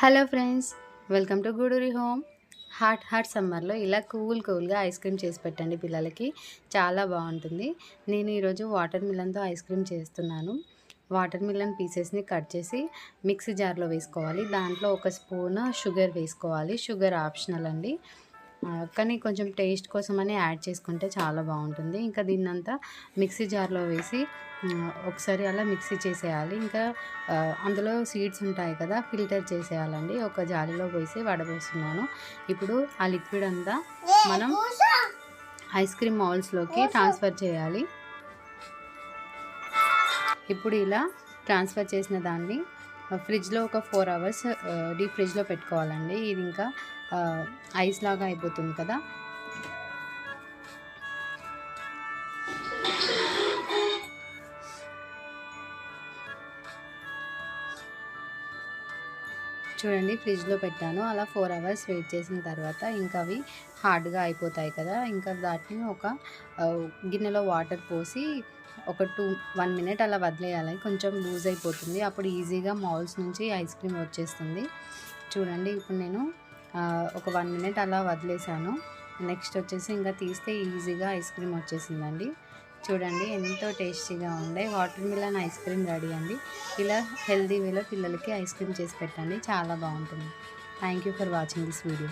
Hello friends, welcome to Guduri home. Hot సమ్మర్లో ఇలా కూల్గా ఐస్ క్రీమ్ చేసి పెట్టండి పిల్లలకి, చాలా బాగుంటుంది. నేను ఈరోజు వాటర్ మిలన్తో ఐస్ క్రీమ్ చేస్తున్నాను. వాటర్ మిలన్ పీసెస్ని కట్ చేసి మిక్సీ జార్లో వేసుకోవాలి. దాంట్లో ఒక స్పూన్ షుగర్ వేసుకోవాలి. షుగర్ ఆప్షనల్ అండి, కానీ కొంచెం టేస్ట్ కోసమని యాడ్ చేసుకుంటే చాలా బాగుంటుంది. ఇంకా దీన్నంతా మిక్సీ జార్లో వేసి ఒకసారి అలా మిక్సీ చేసేయాలి. ఇంకా అందులో సీడ్స్ ఉంటాయి కదా, ఫిల్టర్ చేసేయాలండి. ఒక జాలీలో పోసి వడబోస్తున్నాను. ఇప్పుడు ఆ లిక్విడ్ అంతా మనం ఐస్ క్రీమ్ మౌల్స్లోకి ట్రాన్స్ఫర్ చేయాలి. ఇప్పుడు ఇలా ట్రాన్స్ఫర్ చేసిన దాన్ని ఫ్రిడ్జ్లో ఒక 4 అవర్స్ డీప్ ఫ్రిడ్జ్లో పెట్టుకోవాలండి. ఇది ఇంకా ఐస్ లాగా అయిపోతుంది కదా. చూడండి, ఫ్రిడ్జ్లో పెట్టాను. అలా 4 అవర్స్ వెయిట్ చేసిన తర్వాత ఇంకా అవి హార్డ్గా అయిపోతాయి కదా. ఇంకా వాటిని ఒక గిన్నెలో వాటర్ పోసి ఒక 1 మినిట్ అలా వదిలేయాలి. కొంచెం లూజ్ అయిపోతుంది, అప్పుడు ఈజీగా మౌల్స్ నుంచి ఐస్ క్రీమ్ వచ్చేస్తుంది. చూడండి, ఇప్పుడు నేను ఒక 1 మినిట్ అలా వదిలేసాను. నెక్స్ట్ వచ్చేసి ఇంకా తీస్తే ఈజీగా ఐస్ క్రీమ్ వచ్చేసిందండి. చూడండి, ఎంతో టేస్టీగా ఉండే water melon ice cream ready అండి. ఇలా హెల్దీ వేలో పిల్లలకి ఐస్ క్రీమ్ చేసి పెట్టండి, చాలా బాగుంటుంది. Thank you for watching this video.